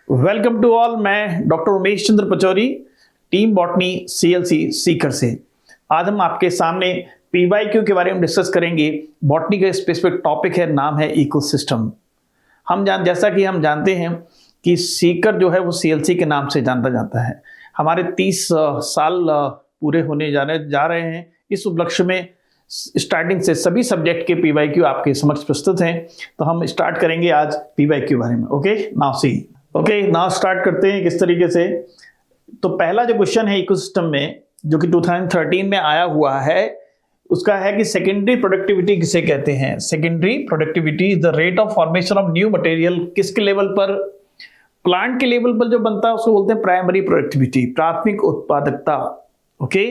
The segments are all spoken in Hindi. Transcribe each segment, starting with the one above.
Welcome to all. मैं doctor Umesh Chandra Pachauri, team botany CLC Sikar से। आज हम आपके सामने पीवाईक्यू के बारे में डिस्कस करेंगे। बॉटनी का स्पेसिफिक टॉपिक है, नाम है इकोसिस्टम। जैसा कि हम जानते हैं कि सीकर जो है वो सीएलसी के नाम से जाना जाता है। हमारे 30 साल पूरे होने जा रहे हैं। इस उपलक्ष्य में स्टार्टिंग से सभी सब्जेक्ट के पीवाईक्यू आपके समक्ष प्रस्तुत हैं। तो हम स्टार्ट करेंगे आज पीवाईक्यू बारे में। ओके नाउ स्टार्ट करते हैं किस तरीके से। तो पहला जो क्वेश्चन है इकोसिस्टम में, जो कि 2013 में आया हुआ है, उसका है कि सेकेंडरी प्रोडक्टिविटी किसे कहते हैं। Secondary productivity is the rate of formation of new material. किसके लेवल पर? प्लांट के लेवल पर जो बनता है उसको बोलते हैं प्राइमरी प्रोडक्टिविटी, प्राथमिक उत्पादकता। ओके,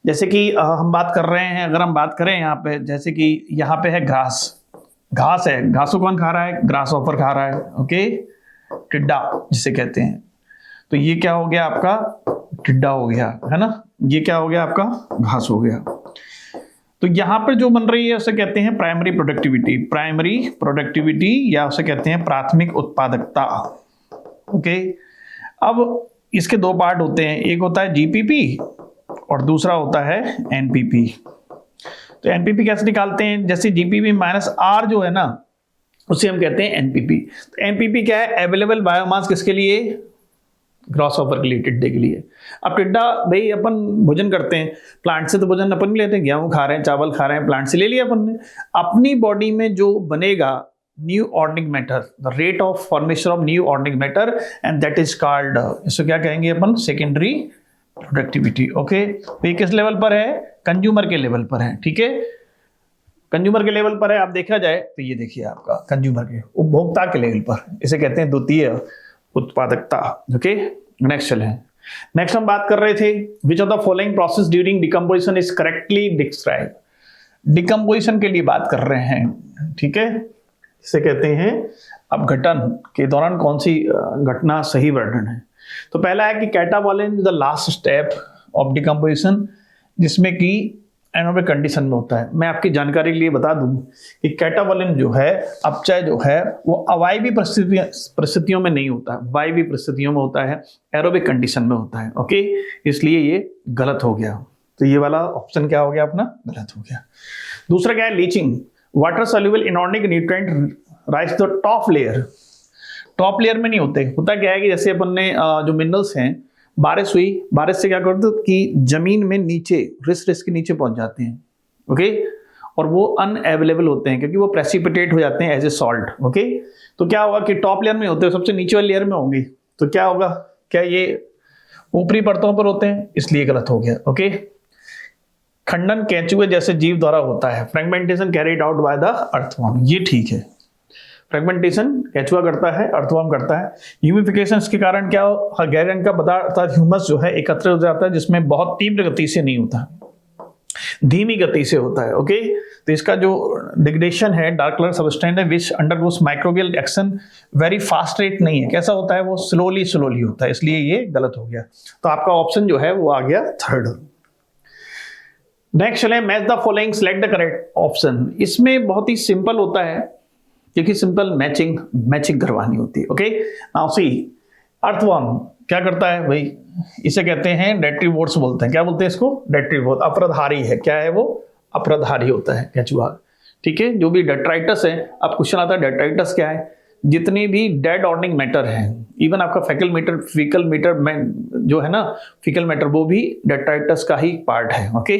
जैसे कि हम बात कर रहे हैं, अगर हम बात करें यहाँ पे, जैसे कि यहाँ पे है घास है। घास को कौन खा रहा है? ग्रास हॉपर खा रहा है। ओके, टिड्डा जिसे कहते हैं। तो ये क्या हो गया आपका? टिड्डा हो गया, है ना। ये क्या हो गया आपका? घास हो गया। तो यहां पर जो बन रही है उसे कहते हैं प्राइमरी प्रोडक्टिविटी या उसे कहते हैं प्राथमिक उत्पादकता। ओके, अब इसके दो पार्ट होते हैं, एक होता है जीपीपी और दूसरा होता है एनपीपी। तो एनपीपी कैसे निकालते हैं? जैसे जीपीपी माइनस आर जो है ना, उसे हम कहते हैं एनपीपी। तो एनपीपी क्या है? अवेलेबल बायोमास किसके लिए? ग्रॉस हॉपर के लिए, टिड्डे के लिए। अब टिड्डा, भाई अपन भोजन करते हैं, प्लांट से तो भोजन अपन लेते हैं, गेहूं खा रहे हैं, चावल खा रहे हैं, प्लांट से ले लिया अपन ने। अपनी बॉडी में जो बनेगा new organic matter, the rate of formation of new organic matter, and that is called, इसको क्या कहेंगे अपन? Secondary productivity. ओके, तो ये किस लेवल पर है? कंज्यूमर के लेवल पर है। ठीक है, कंज्यूमर के लेवल पर है। आप देखा जाए तो ये देखिए आपका कंज्यूमर के, उपभोक्ता के लेवल पर, इसे कहते हैं द्वितीय उत्पादकता। ओके, नेक्स्ट चले। नेक्स्ट हम बात कर रहे थे, विच of the following process during decomposition is correctly describe. Decomposition के लिए बात कर रहे हैं, ठीक है, इसे कहते हैं अपघटन के दौरान कौन सी घटना सही वर्णन है। तो पहला है कि catabolism is the last step of decomposition, जिसमें कि एनारोबिक कंडीशन में होता है। मैं आपकी जानकारी के लिए बता दूं कि कैटाबॉलिन जो है, अपचय जो है, वो अवायवीय परिस्थितियों में नहीं होता है, वायवीय परिस्थितियों में होता है, एरोबिक कंडीशन में होता है। ओके, इसलिए ये गलत हो गया। तो ये वाला ऑप्शन क्या हो गया अपना? गलत हो गया। दूसरा क्या है? Leaching. Water soluble inorganic nutrient rise the top layer. Top layer में नहीं होते। होता क्या है कि जैसे अपन ने जो मिनरल्स हैं, बारिश हुई, बारिश से क्या करते कि जमीन में नीचे रिस के नीचे पहुंच जाते हैं। ओके, और वो अनअवेलेबल होते हैं क्योंकि वो प्रेसिपिटेट हो जाते हैं एज ए सॉल्ट। ओके, तो क्या होगा कि टॉप लेयर में होते हैं, सबसे नीचे वाली लेयर में होंगे, तो क्या होगा? क्या ये ऊपरी परतों पर होते हैं? इसलिए गलत हो गया। ओके, खंडन केंचुए जैसे जीव द्वारा होता है। Fragmentation carried out by the earthworm, ये ठीक है। फ्रेगमेंटेशन केंचुआ करता है, अर्थवर्म करता है। ह्यूमिफिकेशन के कारण क्या हो? गहरे रंग का पदार्थ ह्यूमस जो है एकत्र हो जाता है, जिसमें बहुत तीव्र गति से नहीं होता, धीमी गति से होता है। ओके, तो इसका जो डिग्रेडेशन है, डार्क कलर सबस्टेंस है which undergoes microbial action very fast rate नहीं है। कैसा होता है? वो स्लोली होता है, इसलिए ये गलत हो गया। तो आपका ऑप्शन जो है वो आ गया थर्ड। नेक्स्ट चले, match the following, select the correct option. इसमें बहुत ही सिंपल होता है क्योंकि सिंपल मैचिंग करवानी होती है। ओके, नाउ सी, अर्थवर्म क्या करता है भाई? इसे कहते हैं डेट्रीवोर्स बोलते हैं। क्या बोलते हैं इसको? डेट्रीवोर। अपराधारी है। क्या है वो? अपराधारी होता है केंचुआ। ठीक है, जो भी डेट्राइटस है, अब क्वेश्चन आता है डेट्राइटस क्या है? जितने भी डेड ऑर्गेनिक मैटर है, इवन आपका फीकल मैटर जो है ना, फीकल मैटर, वो भी डेट्राइटस का ही पार्ट है। ओके,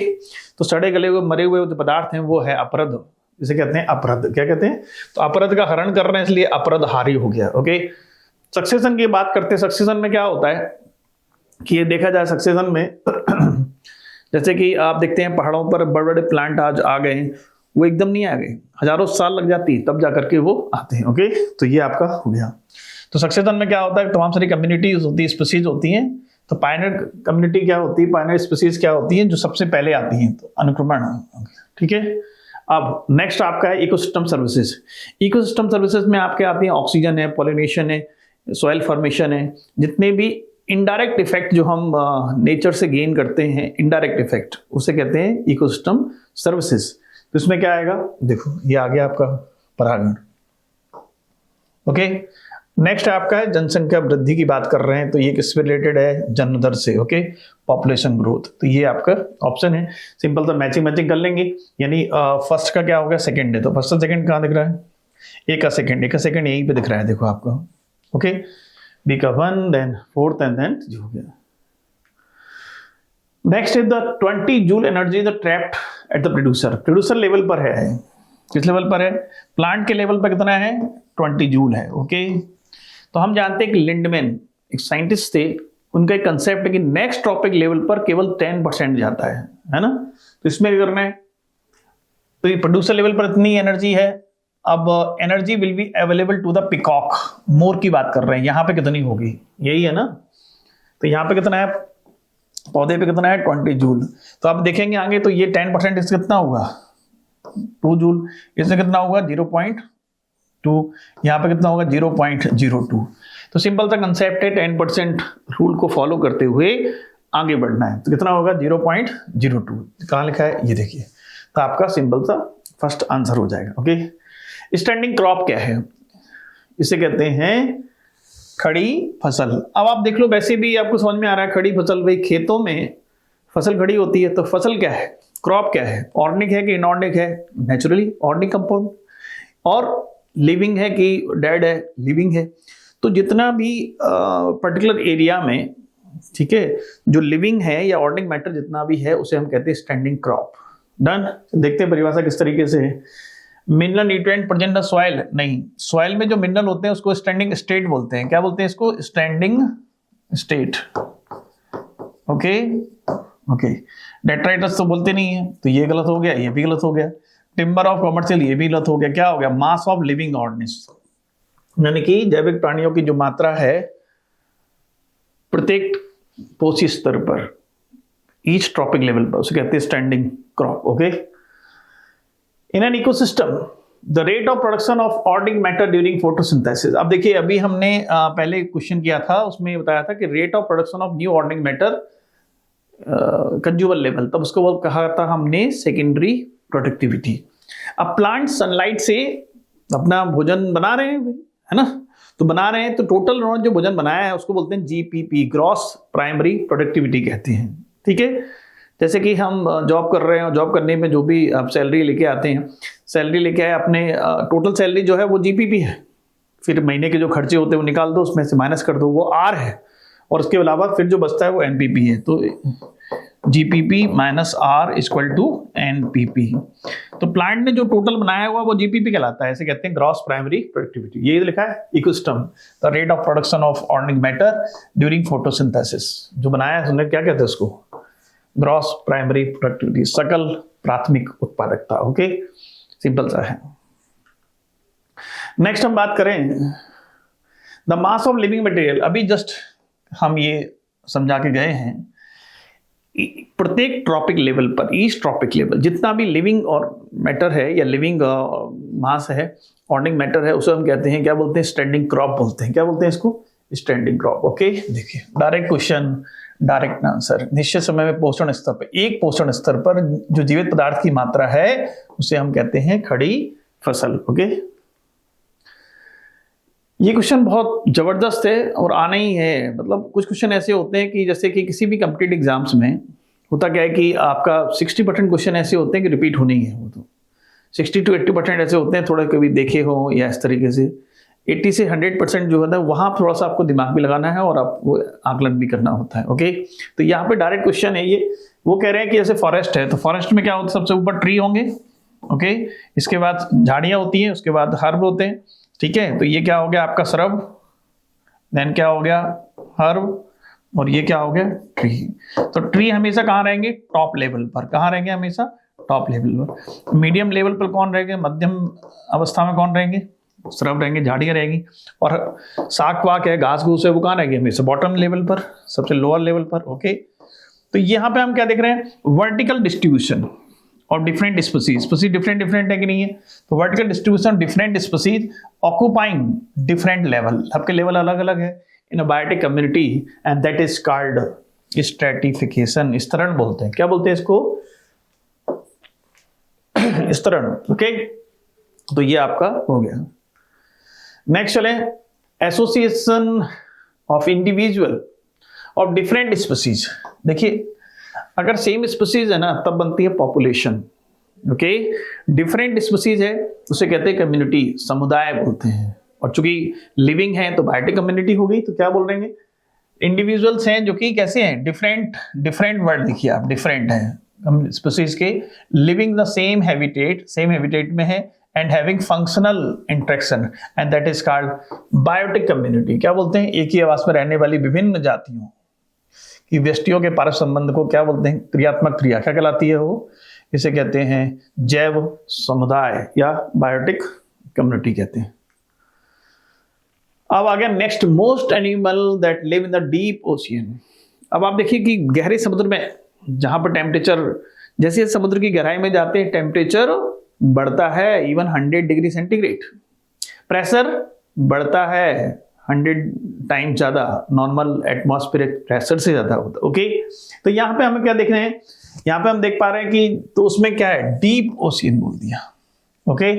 तो सड़े गले हुए मरे हुए जो पदार्थ हैं वो है अपरद, इसे कहते हैं अपरद। क्या कहते हैं? तो अपरद का हरण कर रहे हैं, इसलिए अपरदहारी हो गया। ओके, सक्सेशन की बात करते हैं। सक्सेशन में क्या होता है कि ये देखा जाए सक्सेशन में जैसे कि आप देखते हैं पहाड़ों पर बड़े बड़े प्लांट आज आ गए, वो एकदम नहीं आ गए, हजारों साल लग जाती है तब जाकर के वो आते हैं। ओके, तो ये आपका हो गया। तो सक्सेशन में क्या होता है? तमाम सारी कम्युनिटीज होती है, स्पीसीज होती हैं। तो पायनियर कम्युनिटी क्या होती है? पायनियर स्पीसीज क्या होती है? जो सबसे पहले आती हैं, तो अनुक्रमण। ठीक है, अब नेक्स्ट आपका है इकोसिस्टम सर्विसेज। इकोसिस्टम सर्विसेज में आपके आती हैं ऑक्सीजन है, पॉलिनेशन है, सॉइल फॉर्मेशन है, जितने भी इनडायरेक्ट इफेक्ट जो हम नेचर से गेन करते हैं, इनडायरेक्ट इफेक्ट, उसे कहते हैं इकोसिस्टम सर्विसेज। तो इसमें क्या आएगा? देखो, ये आ गया आपका परागण। ओके, नेक्स्ट आपका है जनसंख्या वृद्धि की बात कर रहे हैं, तो ये किससे रिलेटेड है? जन्म दर से। ओके, पॉपुलेशन ग्रोथ, तो ये आपका ऑप्शन है। सिंपल सा मैचिंग मैचिंग कर लेंगे, यानी फर्स्ट का क्या हो गया? सेकंड है, तो फर्स्ट और सेकंड कहाँ दिख रहा है? ए का सेकंड यहीं पे दिख रहा है, देखो आपको। ओके, बी का 1, देन 4th एंड देन जो हो गया। Next is the 20 joule energy the trapped at the producer level पर है। किस लेवल पर है? प्लांट के लेवल पर कितना है? 20 जूल है। ओके, तो हम जानते हैं कि लिंडमैन एक साइंटिस्ट थे, उनका एक कंसेप्ट है कि नेक्स्ट ट्रॉपिक लेवल पर केवल 10% जाता है ना? तो इसमें क्या करना है? तो ये प्रोड्यूसर लेवल पर इतनी एनर्जी है। अब energy will be available to the peacock, मोर की बात कर रहे हैं, यहां पे कितनी होगी? यही है ना? तो यहां पे कितना है? पौधे पे कितना है? 20 जूल। तो आप देखेंगे आगे, तो ये 10% इससे कितना होगा? 2 जूल। इससे कितना होगा? 0.2। यहाँ पे कितना होगा? 0.02। तो सिंपल सा कंसेप्ट है, 10% रूल को फॉलो करते हुए आगे बढ़ना है। तो कितना होगा? 0.02। कहाँ लिखा है? ये देखिए। तो आपका सिंपल सा फर्स्ट आंसर हो जाएगा। ओके, स्टैंडिंग क्रॉप क्या है? इसे कहते हैं खड़ी फसल। अब आप देख लो, वैसे भी आपको समझ में आ रहा है खड़ी फसल, भाई खेतों में फसल खड़ी होती है, तो फसल क्या है? क्रॉप क्या है? ऑर्गेनिक है कि इनऑर्गेनिक है? Naturally organic compound. और लिविंग है कि डेड है? लिविंग है। तो जितना भी पर्टिकुलर एरिया में, ठीक है, जो लिविंग है या ऑर्गेनिक मैटर जितना भी है, उसे हम कहते हैं स्टैंडिंग क्रॉप। डन। देखते हैं परिभाषा किस तरीके से है। Mineral nutrient present the soil, नहीं, सॉइल में जो मिनरल होते हैं उसको स्टैंडिंग स्टेट बोलते हैं। क्या बोलते हैं इसको? Standing state. Okay okay, detritus तो बोलते नहीं है, तो ये गलत हो गया, ये भी गलत हो गया। टिम्बर ऑफ कमर्शियल, ये भी गलत हो गया। क्या हो गया? मास ऑफ लिविंग ऑर्गेनिज्म, यानी कि जैविक प्राणियों की जो मात्रा है प्रत्येक पोषी स्तर पर, ईच ट्रॉपिक लेवल पर, उसे कहते हैं standing crop. Okay, in an ecosystem the rate of production of organic matter during photosynthesis. अब देखिए, अभी हमने पहले क्वेश्चन किया था, उसमें बताया था कि rate of production of new organic matter consumer level, तब उसको वो कहा था हमने सेकेंडरी प्रोडक्टिविटी। अब प्लांट सनलाइट से अपना भोजन बना रहे हैं, है ना? तो बना रहे हैं, तो टोटल उन्होंने जो भोजन बनाया है उसको बोलते हैं जीपीपी, ग्रॉस प्राइमरी प्रोडक्टिविटी कहते हैं। ठीक है, जैसे कि हम जॉब कर रहे हैं और जॉब करने में जो भी आप सैलरी लेके आते हैं, सैलरी लेके आए अपने, टोटल सैलरी जो है वो जीपीपी है। फिर महीने के जो खर्चे होते हैं वो निकाल दो, उसमें से माइनस कर दो, वो आर है। और उसके अलावा फिर जो बचता है वो एनपीपी है। तो GPP minus R equal to NPP. तो प्लांट ने जो टोटल बनाया हुआ वो जीपीपी कहलाता है, ऐसे कहते हैं ग्रॉस प्राइमरी प्रोडक्टिविटी। ये लिखा है ecosystem, the rate of production of organic matter during photosynthesis. जो बनाया है उसने क्या कहते हैं उसको? ग्रॉस प्राइमरी प्रोडक्टिविटी, सकल प्राथमिक उत्पादकता। ओके, सिंपल सा है। नेक्स्ट हम बात करें the mass of living material. अभी जस्ट हम ये समझा के गए हैं, प्रत्येक ट्रॉपिक लेवल पर, ईच ट्रॉपिक लेवल, जितना भी लिविंग और मैटर है या लिविंग मास है, ऑर्गेनिक मैटर है, उसे हम कहते हैं, क्या बोलते हैं? स्टैंडिंग क्रॉप बोलते हैं। क्या बोलते हैं इसको? Standing crop. ओके, देखिए, डायरेक्ट क्वेश्चन, डायरेक्ट आंसर। निश्चित समय में पोषण स्तर पर, एक पोषण स्तर पर जो जीवित पदार्थ की मात्रा है उसे हम कहते हैं खड़ी फसल। ओके, ये क्वेश्चन बहुत जबरदस्त है और आना ही है। मतलब कुछ क्वेश्चन ऐसे होते हैं कि जैसे कि किसी भी कॉम्पिटिटिव एग्जाम्स में होता क्या है कि आपका 60% क्वेश्चन ऐसे होते हैं कि रिपीट होने ही है। वो तो 60 to 80% ऐसे होते हैं, थोड़ा कभी देखे हो या इस तरीके से। 80 से 100% जो होता है वहाँ थोड़ा सा आपको दिमाग भी लगाना है और आपको आकलन भी करना होता है। ओके, तो यहाँ पे डायरेक्ट क्वेश्चन है ये। वो कह रहे हैं कि जैसे फॉरेस्ट है, तो फॉरेस्ट में क्या होता है? सबसे ऊपर ट्री होंगे, ओके, इसके बाद झाड़ियाँ होती हैं, उसके बाद हर्ब होते हैं। ठीक है, तो ये क्या हो गया आपका? श्रब, देन क्या हो गया? हर्ब, और ये क्या हो गया? ट्री। तो ट्री हमेशा कहाँ रहेंगे? टॉप लेवल पर। कहाँ रहेंगे? हमेशा टॉप लेवल पर। मीडियम लेवल पर कौन रहेंगे? मध्यम अवस्था में कौन रहेंगे? श्रब रहेंगे, झाड़ियाँ रहेंगी। और साग वाक है, घास घूस है, वो कहाँ रहेंगे? हमेशा बॉटम लेवल पर, सबसे लोअर लेवल पर। ओके, तो यहाँ पे हम क्या देख रहे हैं? वर्टिकल डिस्ट्रीब्यूशन और डिफरेंट स्पीसीज डिफरेंट है कि नहीं है? तो vertical distribution different species occupying different level, सबके लेवल अलग अलग है in a biotic community, and that is called stratification. स्तरण बोलते हैं। क्या बोलते हैं इसको? स्तरण। ओके, तो ये आपका हो गया। नेक्स्ट चले, association of individual of different species. देखिए अगर सेम स्पीसीज है ना तब बनती है पॉपुलेशन। ओके, डिफरेंट स्पीसीज है उसे कहते हैं कम्युनिटी, समुदाय बोलते हैं। और चूंकि लिविंग है तो बायोटिक कम्युनिटी हो गई, तो क्या बोल रहे हैं, इंडिविजुअल्स हैं जो कि कैसे हैं, डिफरेंट वर्ड देखिए आप, डिफरेंट है स्पीसीज के, लिविंग द सेम हैबिटेट में है and having functional interaction and that is called biotic community. क्या बोलते हैं, एक ही आवास में रहने वाली विभिन्न जातियों की व्यष्टियों के पारस्परिक संबंध को क्या बोलते हैं, क्रियात्मक क्रिया क्या कहलाती है, वो इसे कहते हैं जैव समुदाय या बायोटिक कम्युनिटी कहते हैं। अब आ गया next, most animal that live in the deep ocean. अब आप देखिए कि गहरे समुद्र में जहां पर टेम्परेचर, जैसे समुद्र की गहराई में जाते हैं टेम्परेचर बढ़ता है इवन 100 डिग्री सेंटीग्रेड, प्रेशर बढ़ता है 100 टाइम ज्यादा, नॉर्मल एटमॉस्फेरिक प्रेशर से ज्यादा होता है। ओके, तो यहाँ पे हमें क्या देख रहे हैं, यहाँ पे हम देख पा रहे हैं कि तो उसमें क्या है, डीप ओशियन बोल दिया। ओके,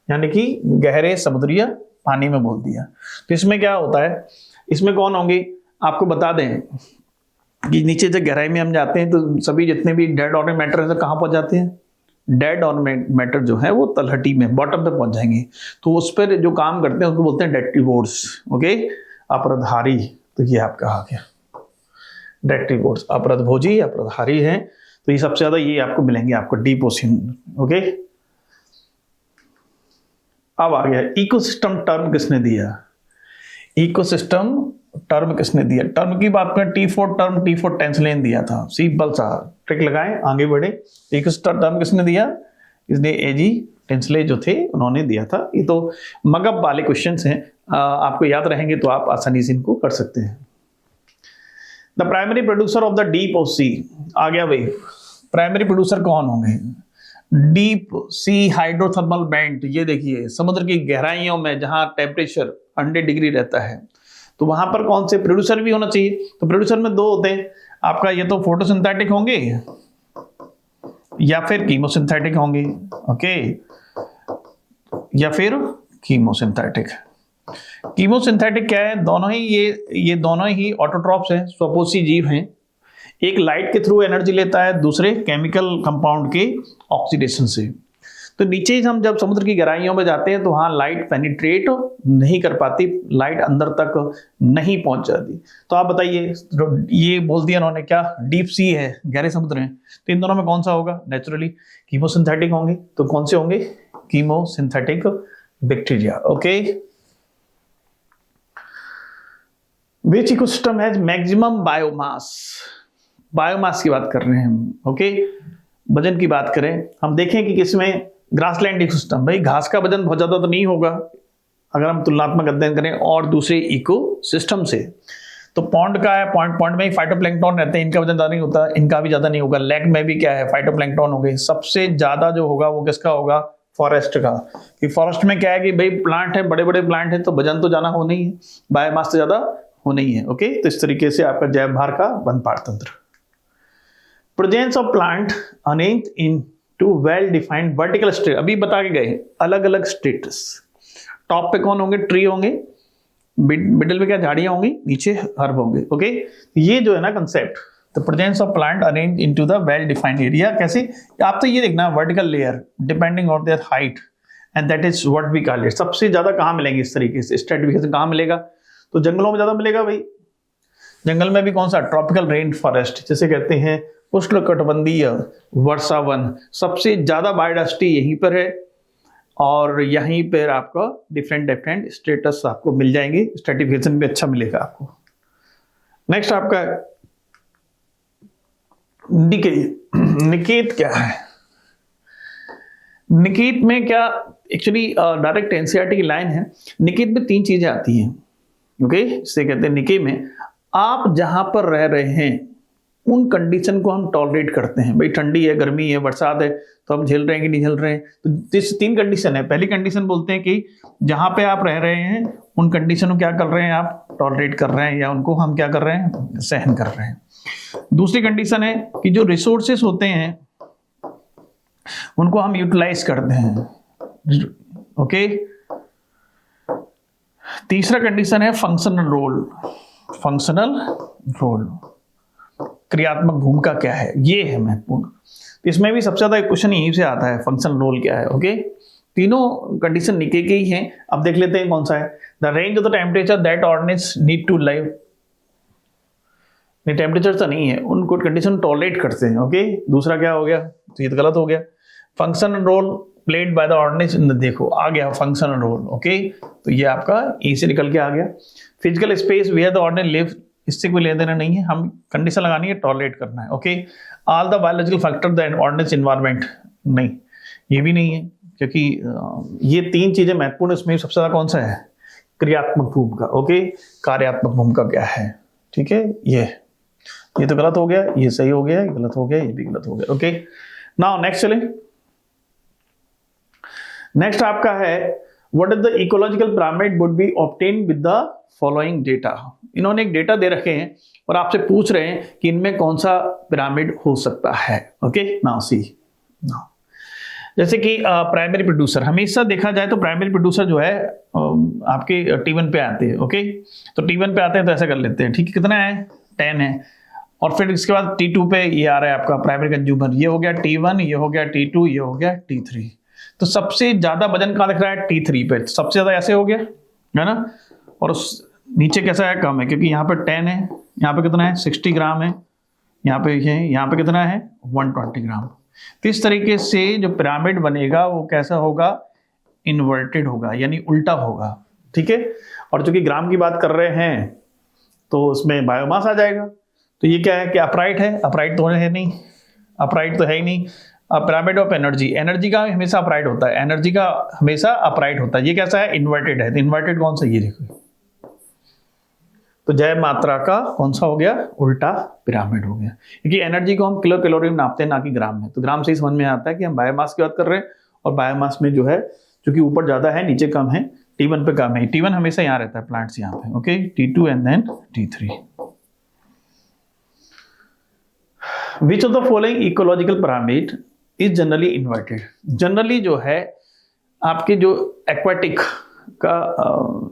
यानी कि गहरे समुद्रीय पानी में बोल दिया। तो इसमें क्या होता है, इसमें कौन होंगे, आपको बता दें कि नीचे जब गहराई में हम जाते हैं तो सभी जितने भी डेड ऑर्गेनिक मैटर है तो कहाँ पहुंच जाते हैं, डेड ऑर्गेनिक मैटर जो है वो तलहटी में बॉटम पे पहुंच जाएंगे। तो उस पर जो काम करते हैं उसको बोलते हैं डेट्रीवोर्स। ओके, अपरदहारी, तो ये आपका आ गया डेट्रीवोर्स, अपरदभोजी अपरदहारी हैं। तो ये सबसे ज्यादा ये आपको मिलेंगे आपको डीप ओशियन। ओके, अब आ गया इकोसिस्टम टर्म किसने दिया, इकोसिस्टम टर्म किसने दिया, टर्म की बात करें T4 टेंसलेन दिया था, सिंपल सा ट्रिक लगाएं आगे बढ़े। इकोसिस्टम टर्म किसने दिया, इसने एजी टेंसले जो थे उन्होंने दिया था। ये तो मगब वाले क्वेश्चंस हैं, आपको याद रहेंगे तो आप आसानी से इनको कर सकते हैं। The primary producer of the deep sea, आ गया भाई, प्राइमरी प्रोड्यूसर कौन होंगे, डीप सी हाइड्रोथर्मल वेंट। ये देखिए समुद्र की गहराइयों में जहां टेम्परेचर 100 डिग्री रहता है तो वहां पर कौन से प्रोड्यूसर भी होना चाहिए। तो प्रोड्यूसर में दो होते हैं आपका, ये तो फोटोसिंथेटिक होंगे या फिर कीमोसिंथेटिक होंगे। ओके, या फिर कीमोसिंथेटिक। कीमोसिंथेटिक क्या है, दोनों ही ये दोनों ही ऑटोट्रॉप्स हैं, स्वपोषी जीव हैं। एक लाइट के थ्रू एनर्जी लेता है, दूसरे केमिकल कंपाउंड के ऑक्सीडेशन से। तो नीचे हम जब समुद्र की गहराइयों में जाते हैं तो वहां लाइट पेनिट्रेट नहीं कर पाती, लाइट अंदर तक नहीं पहुंच जाती। तो आप बताइए, ये बोल दिया उन्होंने क्या, डीप सी है, गहरे समुद्र है, तो इन दोनों में कौन सा होगा, नेचुरली कीमोसिंथेटिक होंगे। तो कौन से होंगे, chemosynthetic bacteria. Okay, which ecosystem has maximum biomass, biomass की बात कर रहे हैं हम। ओके, वजन की बात करें, हम देखें कि किसमें, ग्रासलैंड इकोसिस्टम, भाई घास का वजन बहुत ज्यादा तो नहीं होगा अगर हम तुलनात्मक अध्ययन करें और दूसरे इकोसिस्टम से। तो पॉन्ड का है, पॉन्ड में ही फाइटोप्लैंक्टन रहते हैं, इनका वजन ज्यादा नहीं होता, इनका भी ज्यादा नहीं होगा। लेक में भी क्या है, फाइटोप्लैंक्टन हो गए। सबसे ज्यादा जो होगा वो किसका होगा, फॉरेस्ट का। कि फॉरेस्ट में क्या है कि भाई प्लांट है, बड़े बड़े प्लांट है, तो वजन तो ज्यादा होना ही है, बायोमास तो ज्यादा होना ही है। ओके, तो इस तरीके से आपका जैव भार का वन पार्ट तंत्र। Presence of plant arrange into well defined vertical state, अभी बता के गए अलग अलग स्टेटस। टॉप पे कौन होंगे, ट्री होंगे, मिडिल में क्या झाड़ियां होंगी, नीचे हर्ब होंगे। ओके, ये जो है ना concept, the presence of plant arrange into the well defined area. कैसे, आप तो ये देखना vertical layer depending on their height and that is what we call it. सबसे ज्यादा कहां मिलेंगे इस तरीके से स्ट्रेटिफिकेशन कहां मिलेगा, तो जंगलों में ज्यादा मिलेगा भाई। जंगल में भी कौन सा, ट्रॉपिकल रेन फॉरेस्ट जिसे कहते हैं, उष्णकटिबंधीय वर्षा वन, सबसे ज्यादा बायोडाइवर्सिटी यहीं पर है और यहीं पर आपका डिफरेंट स्टेटस आपको मिल जाएंगे, स्ट्रेटिफिकेशन भी अच्छा मिलेगा आपको। नेक्स्ट आपका निकेत क्या है, निकेत में क्या, एक्चुअली डायरेक्ट एनसीईआरटी की लाइन है। निकेत में 3 चीजें आती हैं। ओके, इसे कहते हैं निके में आप जहां पर रह रहे हैं उन कंडीशन को हम टॉलरेट करते हैं। भाई ठंडी है, गर्मी है, बरसात है, तो हम झेल रहे हैं कि नहीं झेल रहे हैं। तो इस 3 कंडीशन है। पहली कंडीशन बोलते हैं कि जहां पे आप रह रहे हैं उन कंडीशन को क्या कर रहे हैं, आप टॉलरेट कर रहे हैं या उनको हम क्या कर रहे हैं, सहन कर रहे हैं। दूसरी कंडीशन है कि जो रिसोर्सेस होते हैं उनको हम यूटिलाइज करते हैं। ओके, तीसरा कंडीशन है फंक्शनल रोल। फंक्शनल रोल, क्रियात्मक भूमिका क्या है, ये है महत्वपूर्ण। इसमें भी सबसे ज्यादा क्वेश्चन यहीं से आता है, फंक्शनल रोल क्या है। ओके, तीनों कंडीशन निके के ही हैं। अब देख लेते हैं कौन सा है। The range of the temperature that organism need to live, temperature तो नहीं है, उनको कंडीशन टॉलरेट करते हैं। ओके, दूसरा क्या हो गया, तो ये तो गलत हो गया। Functional role played by the organism, देखो आ गया फंक्शनल रोल। ओके, तो ये आपका ए से निकल के आ गया। Physical space where the organism live, इससे कोई लेना देना नहीं है, हम कंडीशन लगानी है, टॉलरेट करना है। Okay, all the biological factor the organism environment, नहीं ये भी नहीं है, क्योंकि ये तीन चीजें महत्वपूर्ण। इसमें सबसे ज्यादा कौन सा है, क्रियात्मक भूमिका। ओके, कार्यात्मक भूमिका क्या है, ठीक है, ये तो गलत हो गया, ये सही हो गया, ये गलत हो गया, ये भी गलत हो गया। ओके, नाउ नेक्स्ट चले। नेक्स्ट आपका है what is the ecological pyramid would be obtained with the following data. इन्होंने एक डेटा दे रखे हैं और आपसे पूछ रहे हैं कि इनमें कौन सा पिरामिड हो सकता है। ओके, नाउ सी, जैसे कि प्राइमरी प्रोड्यूसर, हमेशा देखा जाए तो प्राइमरी प्रोड्यूसर जो है आपके T1 पे आते हैं। ओके, तो T1 पे आते हैं तो ऐसा कर लेते हैं, ठीक है, कितना है 10 है, और फिर इसके बाद T2 पे ये आ रहा है आपका प्राइमरी कंज्यूमर, ये हो गया T1, ये हो गया T2, ये हो गया T3। तो सबसे ज्यादा वजन कहाँ दिख रहा है, T3 पे, सबसे ज्यादा ऐसे हो गया है ना, और उस नीचे कैसा है, कम है, क्योंकि यहाँ पे 10 है, यहाँ पे कितना है 60 ग्राम है, यहाँ पे कितना है 120 ग्राम। तो इस तरीके से जो पिरामिड बनेगा वो कैसा होगा, इन्वर्टेड होगा, यानी उल्टा होगा। ठीक है, और चूंकि ग्राम की बात कर रहे हैं तो उसमें बायोमास आ जाएगा। तो ये क्या है कि अपराइट है, अपराइट तो है नहीं, अपराइट तो है ही नहीं। पिरामिड ऑफ एनर्जी, एनर्जी का हमेशा अपराइट होता है, एनर्जी का हमेशा अपराइट होता है। ये कैसा है, इन्वर्टेड है। तो इन्वर्टेड कौन सा, ये देखो, तो जय मात्रा का कौन सा हो गया, उल्टा पिरामिड हो गया, क्योंकि एनर्जी को हम किलो कैलोरी में नापते हैं, ना कि ग्राम में। तो ग्राम से ही समझ में आता है कि हम बायोमास की बात कर रहे हैं, और बायोमास में जो है क्योंकि ऊपर ज्यादा है नीचे कम है, T1 पे कम है। T1 हमेशा यहाँ रहता है, प्लांट्स यहाँ पे। Okay, T2 and then T3। Which of the following ecological pyramid is generally inverted. Generally जो है आपके जो एक्वाटिक का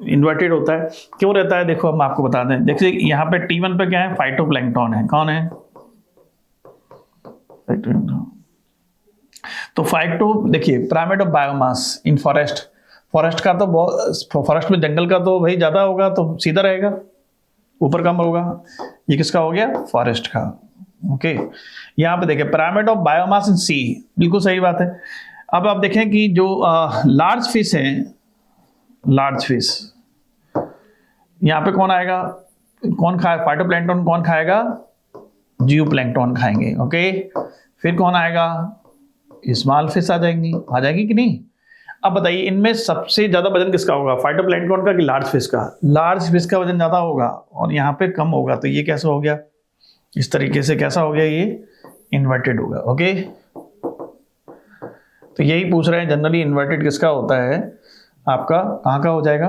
इन्वर्टेड होता है, क्यों रहता है, देखो हम आपको बता दें। देखिए यहाँ पे T1 पे क्या है, फाइटोप्लैंक्टन है, कौन है, तो फाइटो, देखिए pyramid of biomass in forest, forest का तो बहुत, फॉरेस्ट में जंगल का तो भाई ज्यादा होगा तो सीधा रहेगा, ऊपर कम होगा। ये किसका हो गया, फॉरेस्ट का। ओके, यहाँ पे देखिए पिरामिड ऑफ बायोमास इन सी, बिल्कुल सही बात है। अब आप देखें कि जो लार्ज फिश है, लार्ज फिश, यहाँ पे कौन आएगा, कौन खाए, फाइटोप्लैंक्टन कौन खाएगा, जियोप्लैंक्टन खाएंगे। ओके, फिर कौन आएगा, स्मॉल फिश आ जाएगी कि नहीं। अब बताइए इनमें सबसे ज्यादा वजन किसका होगा, फाइटोप्लैंक्टन का कि लार्ज फिश का। लार्ज फिश का वजन ज्यादा होगा और यहाँ पे कम होगा, तो ये कैसे हो गया, इस तरीके से कैसा हो गया, ये इन्वर्टेड होगा। ओके, तो यही पूछ रहे हैं जनरली इन्वर्टेड किसका होता है, आपका कहाँ का हो जाएगा।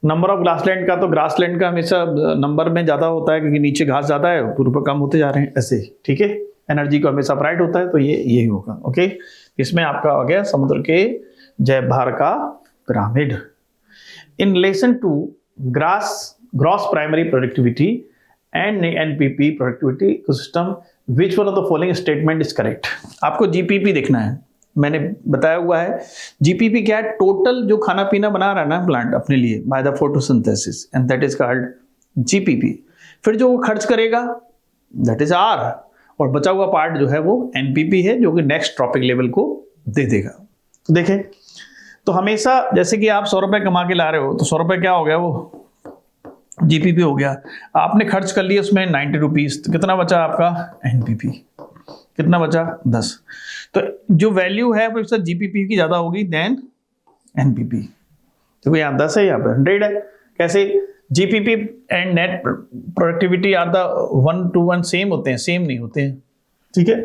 नंबर ऑफ ग्रासलैंड का, तो ग्रासलैंड का हमेशा नंबर में ज्यादा होता है क्योंकि नीचे घास ज्यादा है, ऊपर कम होते जा रहे हैं ऐसे। ठीक है, एनर्जी को हमेशा अपराइट होता है, तो ये यही होगा। ओके, इसमें आपका हो गया समुद्र के जयभार का पिरामिड। In relation to gross primary productivity and NPP productivity ecosystem, which one of the following statement is correct. आपको जीपीपी देखना है, मैंने बताया हुआ है। जीपीपी क्या है, टोटल जो खाना पीना बना रहा है ना प्लांट अपने लिए by the photosynthesis, and that is called GPP. फिर जो वो खर्च करेगा दैट इज आर, और बचा हुआ पार्ट जो है वो एनपीपी है, जो कि नेक्स्ट ट्रॉपिक लेवल को दे देगा। तो देखें, तो हमेशा जैसे कि आप 100 रुपए कमा के ला रहे हो, तो 100 रुपए क्या हो गया, वो जीपीपी हो गया। आपने खर्च कर लिया उसमें 90 रुपीज, तो कितना बचा आपका एनपीपी, कितना बचा 10। तो जो वैल्यू है वो इससे जीपीपी की ज्यादा होगी देन एनपीपी। तो यहाँ 10 है, यहाँ पे 100 है। कैसे, GPP and net productivity are the 1 to 1 same होते हैं, सेम नहीं होते हैं। ठीक है,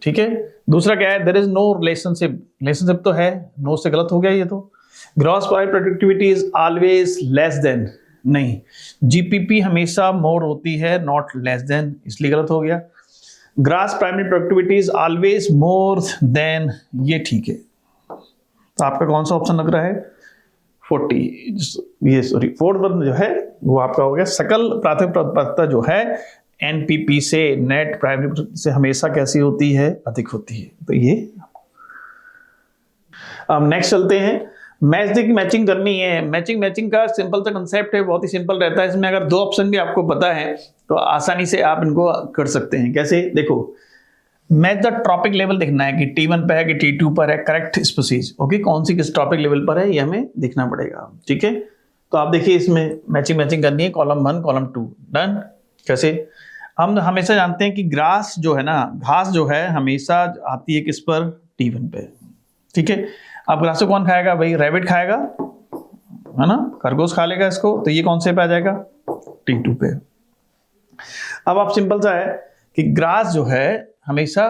ठीक है। दूसरा क्या है, there is no relationship, relationship तो है, नो से गलत हो गया ये तो। Gross primary productivity is always less than, नहीं, जीपीपी हमेशा मोर होती है, नॉट लेस देन, इसलिए गलत हो गया। Gross primary productivity is always more than, ये ठीक है। तो आपका कौन सा ऑप्शन लग रहा है, 40, ये सॉरी फोर्थ वन जो है वो आपका हो गया सकल प्राथमिक उत्पादकता जो है एनपीपी से, नेट प्राइमरी से हमेशा कैसी होती है, अधिक होती है। तो ये अब नेक्स्ट चलते हैं। मैचिंग करनी है। मैचिंग का सिंपल सा कंसेप्ट है, बहुत ही सिंपल रहता है। इसमें अगर दो ऑप्शन भी आपको पता है तो आसानी से आप इनको कर सकते हैं। कैसे, देखो मैच द ट्रॉपिक लेवल देखना है कि T1 पे है कि T2 पर है, करेक्ट स्पीसीज। ओके, कौन सी किस ट्रॉपिक लेवल पर है ये हमें देखना पड़ेगा। ठीक है, तो आप देखिए इसमें मैचिंग करनी है, कॉलम 1 कॉलम 2 डन। कैसे, हम हमेशा जानते हैं कि ग्रास जो है ना, घास जो है हमेशा आती है किस पर, T1 पे। ठीक है, अब ग्रास को कौन खाएगा भाई, रैबिट खाएगा है ना, खरगोश खा लेगा इसको, तो ये कौन से पे आ जाएगा, T2 पे। अब आप सिंपल सा है कि ग्रास जो है हमेशा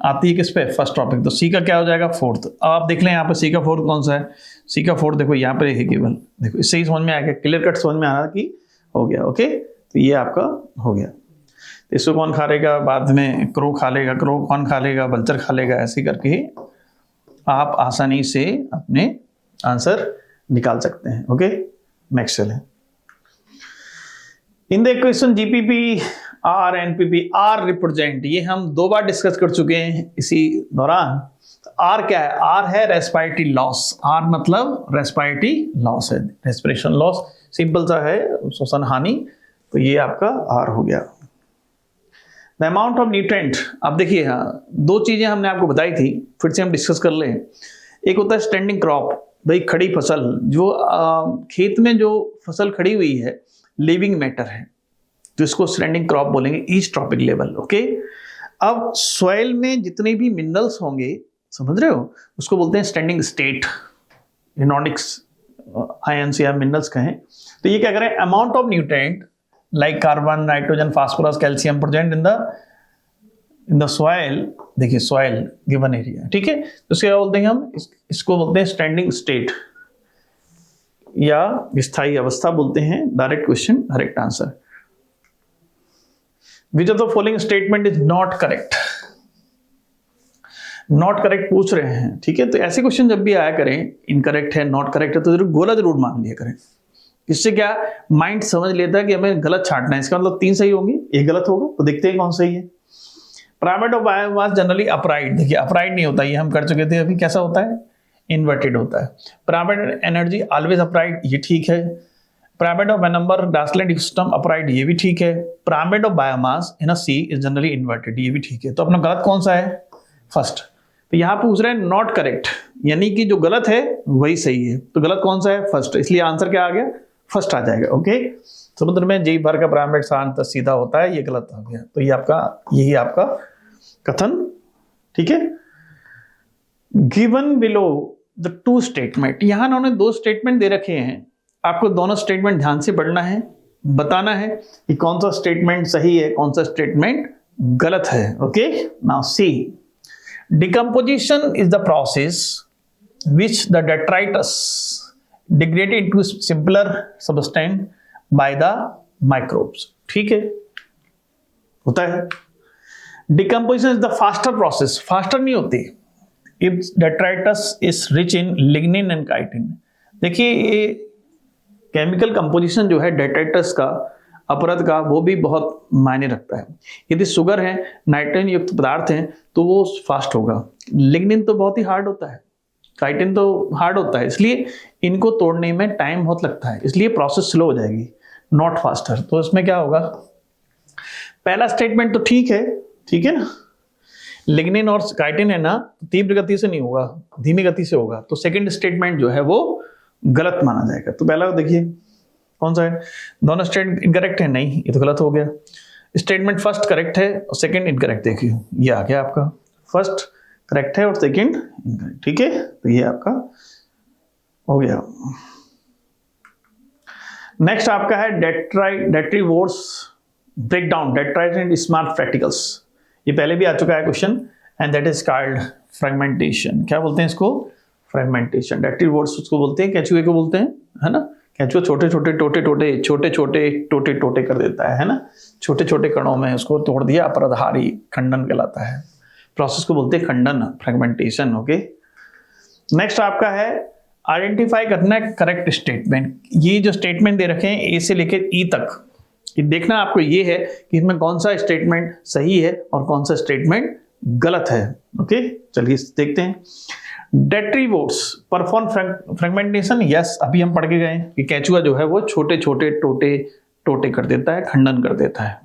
आती है किस पे, फर्स्ट टॉपिक, तो सी का क्या हो जाएगा, फोर्थ। अब आप देख लें यहाँ पे सी का फोर्थ कौन सा है, सी का फोर्थ देखो यहाँ पर है केवल, देखो इससे ही समझ में आएगा, क्लियर कट समझ में आ रहा कि हो गया। ओके, तो ये आपका हो गया। तो इसको कौन खा लेगा, बाद में क्रो खा लेगा, क्रो कौन खा लेगा, वल्चर खा लेगा। ऐसे करके आप आसानी से अपने आंसर निकाल सकते हैं। ओके, नेक्स्ट चलें। In the equation GPP R NPP, R represent, ये हम 2 बार डिस्कस कर चुके हैं इसी दौरान। आर क्या है, आर है रेस्पिरेटरी लॉस। आर मतलब रेस्पिरेटरी लॉस है, रेस्पिरेशन लॉस, सिंपल सा है, श्वसन हानि। तो ये आपका आर हो गया। द अमाउंट ऑफ न्यूट्रेंट, अब देखिए हाँ 2 चीजें हमने आपको बताई थी, फिर से हम डिस्कस कर लें। एक होता है स्टैंडिंग क्रॉप, भाई खड़ी फसल, जो खेत में जो फसल खड़ी हुई है लिविंग मैटर है, तो इसको स्टैंडिंग क्रॉप बोलेंगे, ईच ट्रॉपिक लेवल। ओके, अब सॉइल में जितने भी मिनरल्स होंगे, समझ रहे हो, उसको बोलते हैं स्टैंडिंग स्टेट, इनॉर्डिक्स आयंस या मिनरल्स कहें। तो ये क्या करें, amount of nutrient like carbon, nitrogen, phosphorus, calcium present in the soil, देखिए सॉइल गिवन एरिया। ठीक है, तो इसको क्या बोलते हैं हम, इसको बोलते हैं स्टैंडिंग स्टेट या स्थायी अवस्था बोलते हैं। Direct question, direct answer. Which of the following statement is not correct, not correct पूछ रहे हैं। ठीक है, तो ऐसे क्वेश्चन जब भी आया करें, इनकरेक्ट है, नॉट करेक्ट है, तो जरूर गोला जरूर मान लिया करें। इससे क्या माइंड समझ लेता है कि हमें गलत छांटना है, इसका मतलब 3 सही होंगी, एक गलत होगा, तो देखते हैं कौन सही है। Pyramid of biomass generally upright, देखिए अपराइट नहीं होता, ये हम कर चुके थे अभी। कैसा होता है, इन्वर्टेड होता है। पिरामिड एनर्जी ऑलवेज अपराइट, ये ठीक है। Pyramid of number grassland system upright, ये भी ठीक है। Pyramid of biomass in a sea is generally inverted, ये भी ठीक है। तो अपना गलत कौन सा है, फर्स्ट। तो यहां पूछ रहे हैं नॉट करेक्ट, यानी कि जो गलत है वही सही है, तो गलत कौन सा है, फर्स्ट। इसलिए आंसर क्या आ गया, फर्स्ट आ जाएगा। ओके, समुद्र में जीव भर का पिरामिड शांत सीधा होता है, ये गलत हो गया। तो ये आपका, यही आपका कथन। ठीक है, गिवन बिलो द 2 स्टेटमेंट, यहां उन्होंने 2 स्टेटमेंट दे रखे हैं, आपको दोनों स्टेटमेंट ध्यान से पढ़ना है, बताना है कि कौन सा स्टेटमेंट सही है, कौन सा स्टेटमेंट गलत है। Okay, now see, decomposition is the process which the detritus degraded into simpler substance by the microbes। ठीक है, होता है। decomposition is the faster process, faster नहीं होती if detritus is rich in lignin and chitin। देखिए ये केमिकल कंपोजिशन जो है डेट्राइटस का, अपरद का, वो भी बहुत मायने रखता है। यदि शुगर है, नाइट्रोजन युक्त पदार्थ हैं, तो वो फास्ट होगा। लिग्निन तो बहुत ही हार्ड होता है, काइटिन तो हार्ड होता है, इसलिए इनको तोड़ने में टाइम बहुत लगता है, इसलिए प्रोसेस स्लो हो जाएगी, नॉट फास्टर। तो इसमें क्या होगा, पहला स्टेटमेंट तो ठीक है ना, लिग्निन और काइटिन है ना, तीव्र गति से नहीं होगा, धीमी गति से होगा। तो सेकेंड स्टेटमेंट जो है वो गलत माना जाएगा। तो पहला देखिए कौन सा है, दोनों स्टेटमेंट इनकरेक्ट है, नहीं ये तो गलत हो गया। स्टेटमेंट फर्स्ट करेक्ट है और सेकंड इनकरेक्ट, देखिए ये आ गया आपका, फर्स्ट करेक्ट है और सेकंड इनकरेक्ट। ठीक है, तो ये आपका हो गया। नेक्स्ट आपका है detritivores breakdown, detritus and smart practicals, ये पहले भी आ चुका है question, and that is called fragmentation. क्या बोलते हैं इसको, फ्रेगमेंटेशन। डेट्रीवोर्स उसको बोलते हैं, केचुए को बोलते हैं, है ना। केंचुआ छोटे छोटे कर देता है ना, छोटे छोटे कणों में उसको तोड़ दिया, अपरधारी खंडन कहलाता है। प्रोसेस को बोलते हैं खंडन, फ्रेगमेंटेशन। ओके, नेक्स्ट आपका है आइडेंटिफाई करना है करेक्ट स्टेटमेंट। ये जो स्टेटमेंट दे रखे हैं ए से लेकर ई तक, ये देखना आपको ये है कि इसमें कौन सा स्टेटमेंट सही है और कौन सा स्टेटमेंट गलत है। ओके, चलिए देखते हैं। डेट्रीवोर्ट्स परफॉर्म फ्रेगमेंटेशन। यस, अभी हम पढ़ के गए कि केचुआ जो है वो छोटे छोटे टोटे कर देता है, खंडन कर देता है।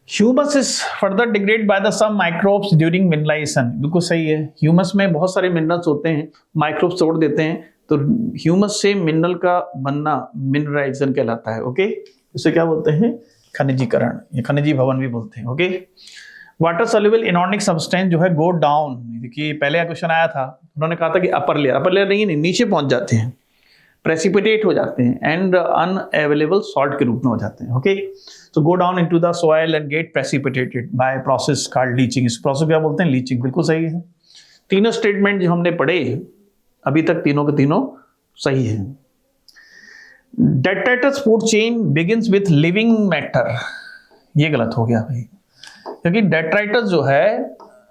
Humus is further degrade by the some microbes during mineralisation. बिल्कुल सही है, ह्यूमस में बहुत सारे मिनरल्स होते हैं, माइक्रोब्स तोड़ देते हैं, तो ह्यूमस से मिनरल का बनना मिनरलाइजेशन कहलाता है। ओके, इसे क्या बोलते हैं? खनिजीकरण, या खनिजी भवन भी बोलते हैं। Okay, water soluble inorganic substance जो है गो डाउन। देखिए पहले क्वेश्चन आया था, उन्होंने कहा था कि अपर लेयर नहीं, नीचे पहुंच जाते हैं, प्रेसिपिटेट हो जाते हैं एंड अनअवेलेबल सॉल्ट के रूप में हो जाते हैं। Okay, so go down into the soil and get precipitated by process called leaching. इस प्रोसेस क्या बोलते हैं? लीचिंग। बिल्कुल सही है। तीनों स्टेटमेंट जो हमने पढ़े अभी तक, तीनों के तीनों सही है। Detritus food chain begins with living matter. ये गलत हो गया भाई, क्योंकि डेट्राइटस जो है,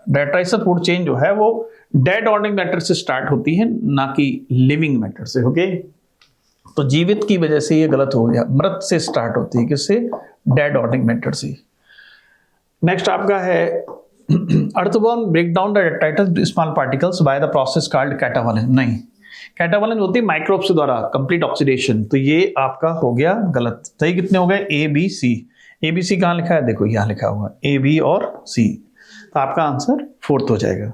डेट्राइटस फूड चेन जो है वो डेड ऑर्गेनिक मैटर से स्टार्ट होती है, ना कि लिविंग मैटर से। ओके, तो जीवित की वजह से ये गलत हो गया, मृत से स्टार्ट होती है, किससे? डेड ऑर्गेनिक मैटर से। नेक्स्ट आपका है earthworm break down the detritus small particles by the process called catabolism. नहीं, कैटावलन होती है माइक्रोब्स द्वारा कंप्लीट ऑक्सीडेशन, तो ये आपका हो गया गलत। सही कितने हो गए? A B C. A B C कहाँ लिखा है? देखो यहाँ लिखा हुआ ए बी और सी, तो आपका आंसर 4th हो जाएगा।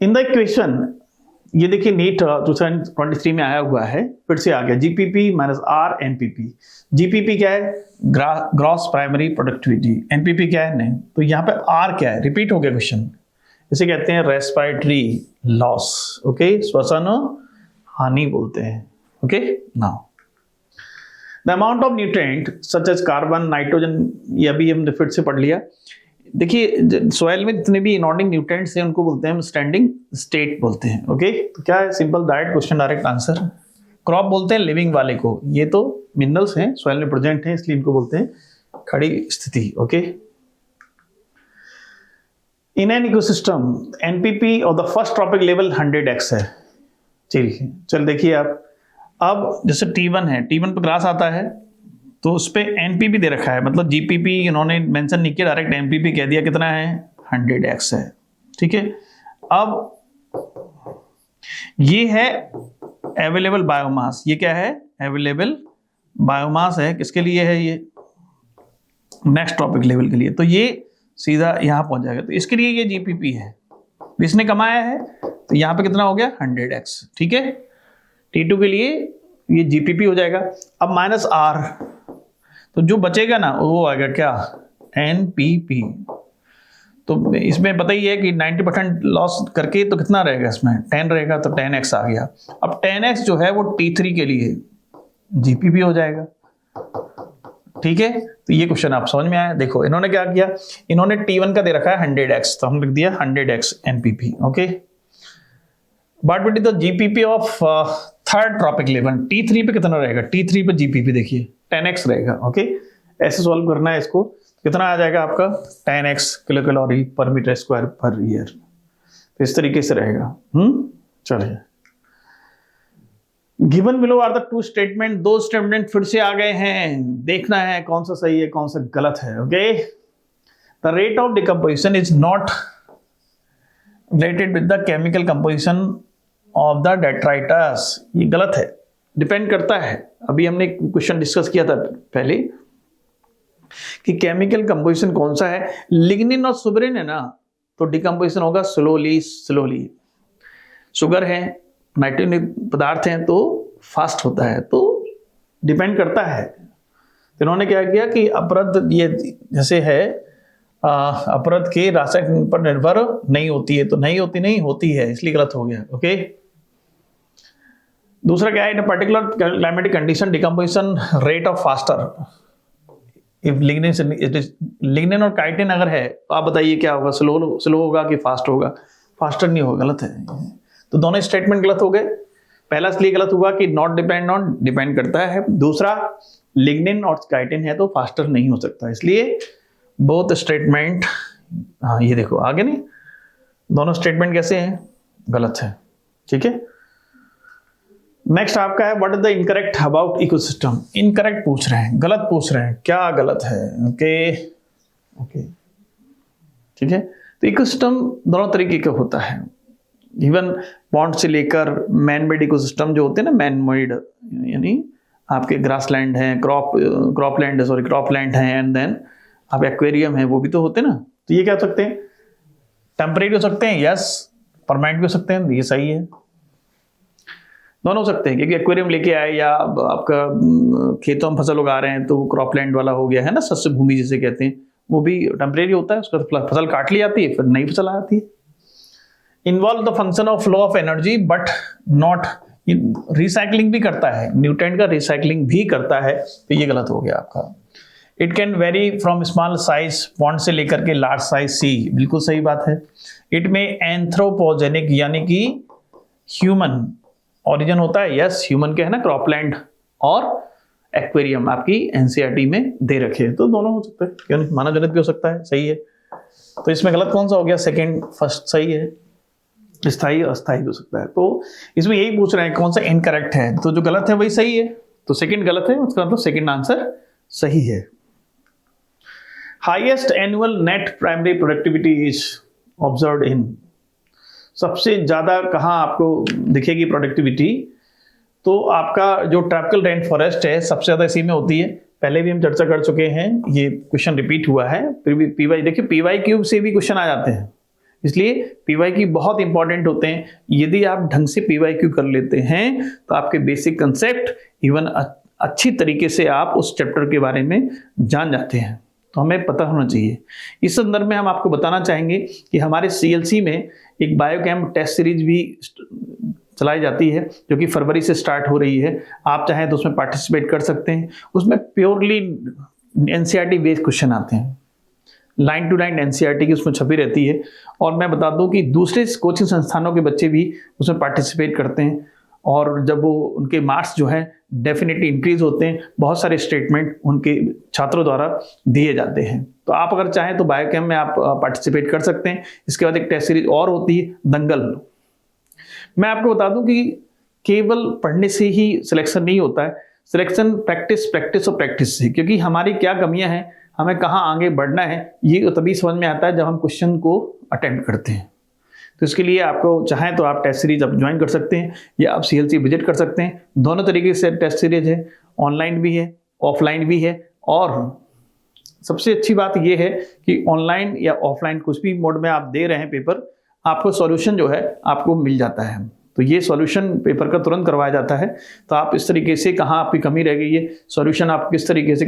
इन द इक्वेशन, ये देखिए नीट 2023 में आया हुआ है, फिर से आ गया GPP minus R NPP. GPP क्या है? Gross primary productivity. एनपीपी क्या है? नहीं, तो यहाँ पे आर क्या है? रिपीट हो गया क्वेश्चन। इसे कहते हैं रेस्पिरेटरी लॉस। ओके, श्वसन हानि बोलते हैं। Okay, now the amount of nutrient such as carbon, nitrogen, ये अभी हमने फिर से पढ़ लिया। देखिए सॉइल में जितने भी इनऑर्गेनिक न्यूट्रिएंट्स हैं उनको बोलते हैं हम स्टैंडिंग स्टेट बोलते हैं। ओके, तो क्या है? Simple direct question, direct answer. Crop बोलते हैं लिविंग वाले को, ये तो मिनरल्स हैं, सॉइल में प्रेजेंट हैं, इसलिए इनको बोलते हैं खड़ी स्थिति। Okay, in an ecosystem NPP और the first trophic level 100x है। चलिए चल देखिए आप, अब जैसे T1 है, T1 पे ग्रास आता है तो उस पर एनपीपी दे रखा है, मतलब जीपीपी इन्होंने मेंशन नहीं किया, डायरेक्ट एनपीपी कह दिया। कितना है? 100x है। ठीक है, अब ये है अवेलेबल बायोमास। ये क्या है? अवेलेबल बायोमास है। किसके लिए है? ये नेक्स्ट टॉपिक लेवल के लिए, तो ये सीधा यहां पहुंच जाएगा, तो इसके लिए ये जीपीपी है, इसने कमाया है, तो यहां पे कितना हो गया? 100x। ठीक है, T2 के लिए ये जीपीपी हो जाएगा। अब माइनस आर, तो जो बचेगा ना वो आएगा क्या? एनपीपी। तो इसमें पता ही है कि 90% लॉस करके तो कितना रहेगा? इसमें 10 रहेगा, तो 10x आ गया। अब 10x जो है वो T3 के लिए जीपीपी हो जाएगा। ठीक है, तो ये क्वेश्चन आप समझ में आया। देखो इन्होंने क्या किया, इन्होंने T1 का दे रखा है 100x, तो हम लिख दिया 100x NPP. Okay, but it is the GPP of third trophic level. T3 पे कितना रहेगा? T3 पे जीपीपी देखिए 10x रहेगा। ओके, ऐसे सॉल्व करना है इसको, कितना आ जाएगा आपका? 10x kilo calorie per metre square per year. तो इस तरीके से रहेगा। चलिए, given below are the two statement. दो स्टेटमेंट फिर से आ गए हैं, देखना है कौन सा सही है कौन सा गलत है। Okay, the rate of decomposition is not related with the chemical composition of the detritus. ये गलत है, डिपेंड करता है। अभी हमने क्वेश्चन डिस्कस किया था पहले कि केमिकल कंपोजिशन कौन सा है। लिग्निन और सुबरिन है ना, तो डिकम्पोजिशन होगा स्लोली। शुगर है, नाइट्रोजन पदार्थ हैं, तो फास्ट होता है, तो डिपेंड करता है। तो इन्होंने क्या किया कि अपरद, ये जैसे है अपरद के रासायनिक पर निर्भर नहीं होती है, तो नहीं होती है, इसलिए गलत हो गया। ओके, दूसरा क्या है? इन particular climatic condition decomposition rate of faster if lignin और काइटिन अगर है, तो आप बताइए क्या होगा? स्लो होगा कि फास्ट होगा? फास्टर नहीं होगा, गलत है। तो दोनों स्टेटमेंट गलत हो गए। पहला इसलिए गलत हुआ कि नॉट डिपेंड ऑन, डिपेंड करता है। दूसरा, लिग्निन और काइटिन है तो फास्टर नहीं हो सकता, इसलिए बोथ स्टेटमेंट, हाँ ये देखो आगे नहीं, दोनों स्टेटमेंट कैसे हैं? गलत है। ठीक है। नेक्स्ट आपका है what is the incorrect about ecosystem. Incorrect पूछ रहे हैं, गलत पूछ रहे हैं, क्या गलत है। ओके ठीक है। तो इकोसिस्टम दोनों तरीके का होता है, इवन पॉन्ड से लेकर मैन मेड इकोसिस्टम जो होते हैं ना, मैन मेड यानी आपके ग्रासलैंड है, क्रॉपलैंड है, एंड देन आप एक्वेरियम है, वो भी तो होते हैं ना। तो ये क्या हो सकते हैं, टेम्परेरी हो सकते हैं, यस, परमानेंट भी हो सकते हैं, ये सही है, दोनों हो सकते हैं। क्योंकि एक्वेरियम लेके आए या आपका खेतों में फसल उगा रहे हैं तो क्रॉपलैंड वाला हो गया है ना, शस्य भूमि जिसे कहते हैं, वो भी टेम्परेरी होता है, उसका फसल काट ली जाती है, फिर नई फसल आती है। Involve the function of flow of energy but not, recycling भी करता है, न्यूट्रेंट का रिसाइकलिंग भी करता है, तो ये गलत हो गया आपका। It can very from small size, pond से लेकर के लार्ज साइज सी, बिल्कुल सही बात है। इट में एंथ्रोपोजेनिक यानी कि ह्यूमन ओरिजिन होता है, यस, ह्यूमन के है ना, क्रॉपलैंड और एक्वेरियम आपकी एनसीईआरटी में दे रखे हैं, तो दोनों हो सकते हैं, क्यों नहीं, मानव जनित भी हो सकता है, सही है। तो इसमें गलत कौन सा हो गया, सेकंड, फर्स्ट सही है, स्थायी अस्थायी हो सकता है। तो इसमें यही पूछ रहे हैं कौन सा इनकरेक्ट है, तो जो गलत है वही सही है, तो सेकंड गलत है, उसका मतलब सेकंड आंसर सही है। Highest annual net primary productivity is observed in, सबसे ज्यादा कहाँ आपको दिखेगी प्रोडक्टिविटी, तो आपका जो ट्रॉपिकल रेन फॉरेस्ट है सबसे ज्यादा इसी में होती है। पहले भी हम चर्चा कर चुके हैं, ये क्वेश्चन रिपीट हुआ है, फिर भी पीवाई देखिए, पीवाई क्यूब से भी क्वेश्चन आ जाते हैं, इसलिए पीवाई क्यू बहुत इंपॉर्टेंट होते हैं। यदि आप ढंग से पीवाई क्यू कर लेते हैं तो आपके बेसिक कंसेप्ट इवन अच्छी तरीके से आप उस चैप्टर के बारे में जान जाते हैं, तो हमें पता होना चाहिए। इस संदर्भ में हम आपको बताना चाहेंगे कि हमारे सीएलसी में एक बायोकेम टेस्ट सीरीज भी चलाई जाती है, जो कि फरवरी से स्टार्ट हो रही है। आप चाहें तो उसमें पार्टिसिपेट कर सकते हैं। उसमें प्योरली एनसीईआरटी बेस्ड क्वेश्चन आते हैं, लाइन टू लाइन एनसीईआरटी की उसमें छपी रहती है। और मैं बता दूं कि दूसरे कोचिंग संस्थानों के बच्चे भी उसमें पार्टिसिपेट करते हैं, और जब वो उनके मार्क्स जो है डेफिनेटली इंक्रीज होते हैं, बहुत सारे स्टेटमेंट उनके छात्रों द्वारा दिए जाते हैं। तो आप अगर चाहें तो बायोकेम में आप पार्टिसिपेट कर सकते हैं। इसके बाद एक टेस्ट सीरीज और होती है, दंगल। मैं आपको बता दूं कि केवल पढ़ने से ही सिलेक्शन नहीं होता है, सिलेक्शन प्रैक्टिस प्रैक्टिस और प्रैक्टिस से, क्योंकि हमारी क्या कमियां हैं, हमें कहाँ आगे बढ़ना है, ये तभी समझ में आता है जब हम क्वेश्चन को अटेम्प्ट करते हैं। तो इसके लिए आपको चाहें तो आप टेस्ट सीरीज आप ज्वाइन कर सकते हैं, या आप सीएलसी विजिट कर सकते हैं। दोनों तरीके से टेस्ट सीरीज है, ऑनलाइन भी है, ऑफलाइन भी है। और सबसे अच्छी बात यह है कि ऑनलाइन या ऑफलाइन कुछ भी मोड में आप दे रहे हैं पेपर, आपको सॉल्यूशन जो है आपको मिल जाता है। तो ये सॉल्यूशन पेपर का तुरंत करवाया जाता है। तो आप इस तरीके से कहाँ आपकी कमी रह गई है, सॉल्यूशन आप किस तरीके से,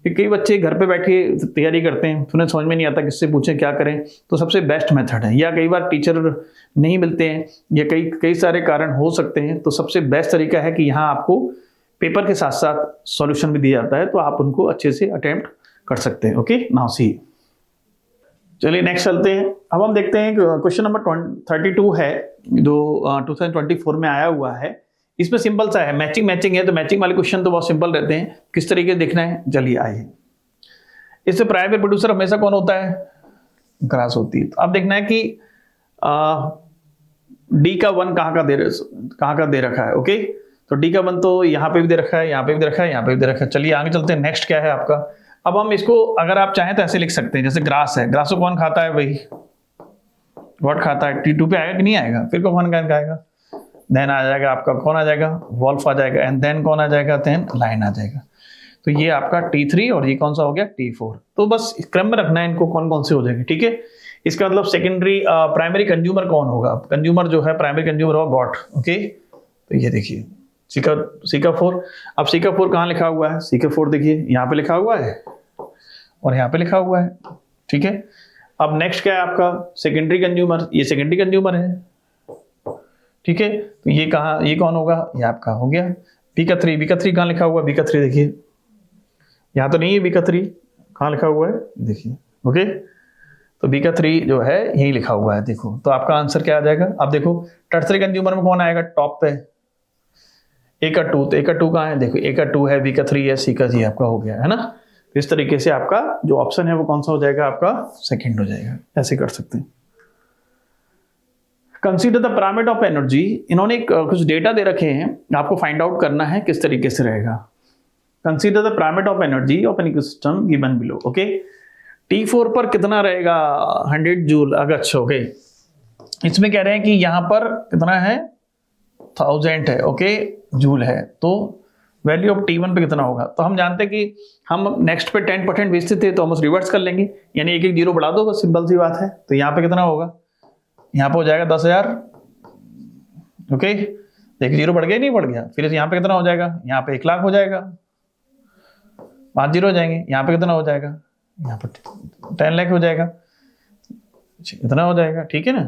कई बच्चे घर पे बैठे तैयारी करते हैं, उन्हें समझ में नहीं आता किससे पूछें क्या करें, तो सबसे बेस्ट मेथड है। या कई बार टीचर नहीं मिलते हैं, या कई सारे कारण हो सकते हैं, तो सबसे बेस्ट तरीका है कि यहाँ आपको पेपर के साथ साथ सॉल्यूशन भी दिया जाता है, तो आप उनको अच्छे से अटेम्प्ट कर सकते हैं। ओके, नाउ सी, चलिए नेक्स्ट चलते हैं। अब हम देखते हैं क्वेश्चन नंबर 32 है, जो 2024 में आया हुआ है। इसमें सिंपल सा है, मैचिंग है, तो मैचिंग वाले क्वेश्चन तो बहुत सिंपल रहते हैं। किस तरीके से देखना है, चलिए आइए। इससे प्राइमरी प्रोड्यूसर हमेशा कौन होता है, ग्रास होती है। तो अब देखना है कि डी का 1 कहाँ का दे रखा है। ओके, तो डी का 1 तो यहाँ पे भी दे रखा है, यहाँ पे भी दे रखा है, यहाँ पे भी दे रखा है। चलिए आगे चलते हैं। नेक्स्ट क्या है आपका, अब हम इसको अगर आप चाहें तो ऐसे लिख सकते हैं, जैसे ग्रास है, ग्रास को कौन खाता है, वही व्हाट खाता है, T2 पे आएगा कि नहीं आएगा, फिर कौन आएगा, देन आ जाएगा आपका, कौन आ जाएगा, वॉल्फ आ जाएगा, एंड देन कौन आ जाएगा, देन लाइन आ जाएगा। तो ये आपका T3 और ये कौन सा हो गया, T4। तो बस क्रम में रखना है इनको, कौन कौन से हो जाएंगे, ठीक है। इसका मतलब सेकेंडरी प्राइमरी कंज्यूमर कौन होगा, कंज्यूमर जो है प्राइमरी कंज्यूमर होगा गॉट। ओके, तो ये देखिए सीका 4। अब सीका 4 कहाँ लिखा हुआ है, सीका 4 देखिए यहाँ पे लिखा हुआ है और यहाँ पे लिखा हुआ है, ठीक है। अब नेक्स्ट क्या है आपका, सेकेंडरी कंज्यूमर, ये सेकेंडरी कंज्यूमर है, ठीक है। तो ये कहाँ, ये कौन होगा, ये आपका हो गया बीका 3 कहाँ लिखा हुआ है, बीका 3 देखिए यहाँ तो नहीं है, बीका 3 कहाँ लिखा हुआ है देखिए। ओके, तो बीका 3 जो है यही लिखा हुआ है, देखो। तो आपका आंसर क्या आ जाएगा, अब देखो टर्सरी कंज्यूमर में कौन आएगा, टॉप पे ए का 2, तो ए का 2 कहाँ है, देखो ए का 2 है, बी का 3 है, सी का जी आपका हो गया है ना। तो इस तरीके से आपका जो ऑप्शन है वो कौन सा हो जाएगा, आपका सेकंड हो जाएगा। ऐसे कर सकते हैं। Consider the pyramid of energy, इन्होंने कुछ डेटा दे रखे हैं, आपको फाइंड आउट करना है किस तरीके से रहेगा। Consider the pyramid of energy of an ecosystem given below. Okay, T4 पर कितना रहेगा 100 जूल अगछ। ओके, इसमें कह रहे हैं कि यहां पर कितना है 1000 है, ओके जूल है, तो वैल्यू ऑफ T1 पे कितना होगा। तो हम जानते हैं कि हम नेक्स्ट पे 10% भेजते थे, तो हम उस रिवर्स कर लेंगे, यानी एक एक जीरो बढ़ा दो, बस सिंपल सी बात है। तो यहाँ पे कितना होगा, यहाँ पे हो जाएगा 10,000। ओके, एक जीरो बढ़ गया नहीं बढ़ गया, फिर यहाँ पे कितना हो जाएगा, यहाँ पे 1 लाख हो जाएगा, 5 जीरो हो जाएंगे, यहाँ पे कितना हो जाएगा, यहाँ पर 10 लाख हो जाएगा, इतना हो जाएगा, ठीक है ना।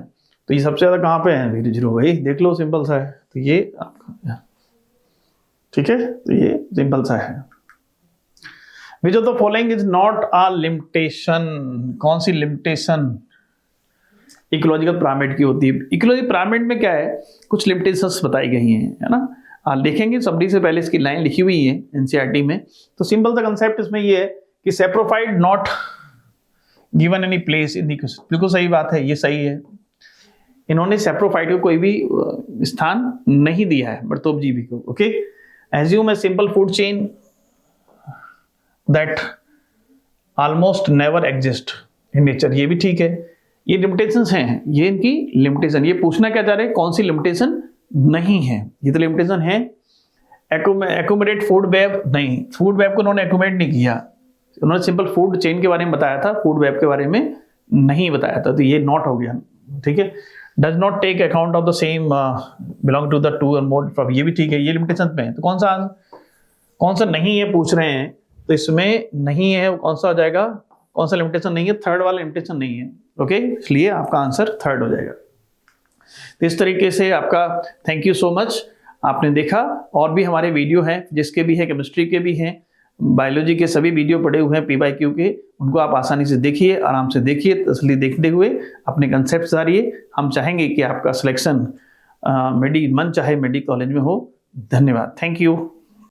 तो ये सबसे ज्यादा कहाँ पे है, जीरो भाई देख लो, सिंपल सा है। तो ये आपका, ठीक है, तो ये सिंपल सा है। विच of the following is not a limitation, कौन सी लिमिटेशन इकोलॉजिकल पिरामिड की होती है। इकोलॉजिकल पिरामिड में क्या है, कुछ लिमिटेशंस बताई गई हैं, है ना। देखेंगे सबडी से पहले इसकी लाइन लिखी हुई है एनसीईआरटी में। तो सिंपल सा कंसेप्ट इसमें ये है कि saprophyte not given any place in the ecosystem. बिल्कुल सही बात है, ये सही है। इन्होंने सेप्रोफाइट को कोई भी स्थान नहीं दिया है बर्तोप जीवी को। Okay, assume a simple food chain that almost never exist in nature, ये भी ठीक है। ये लिमिटेशंस हैं, ये इनकी लिमिटेशन। ये पूछना क्या चाह रहे हैं, कौन सी लिमिटेशन नहीं है। ये तो लिमिटेशन है। एक्यूमुलेट फूड वेब, नहीं, फूड वेब को उन्होंने एक्यूमुलेट नहीं किया, उन्होंने सिंपल फूड चेन के बारे में बताया था, फूड वेब के बारे में नहीं बताया था, तो ये नॉट हो गया, ठीक है। Does not take account of the same belong to the 2 और मोर, ये भी ठीक है, ये लिमिटेशन में है। तो कौन सा नहीं है पूछ रहे हैं, तो इसमें नहीं है, कौन सा हो जाएगा, कौन सा लिमिटेशन नहीं है, थर्ड वाला लिमिटेशन नहीं है। ओके, इसलिए आपका आंसर थर्ड हो जाएगा। तो इस तरीके से आपका थैंक यू सो मच, आपने देखा। और भी हमारे वीडियो हैं, जिसके भी है, केमिस्ट्री के भी हैं, बायोलॉजी के सभी वीडियो पड़े हुए हैं PYQ के, उनको आप आसानी से देखिए, आराम से देखिए, तसल्ली देखते हुए अपने कंसेप्ट सुधारिए। हम चाहेंगे कि आपका सिलेक्शन मन चाहे मेडिकल कॉलेज में हो। धन्यवाद, थैंक यू।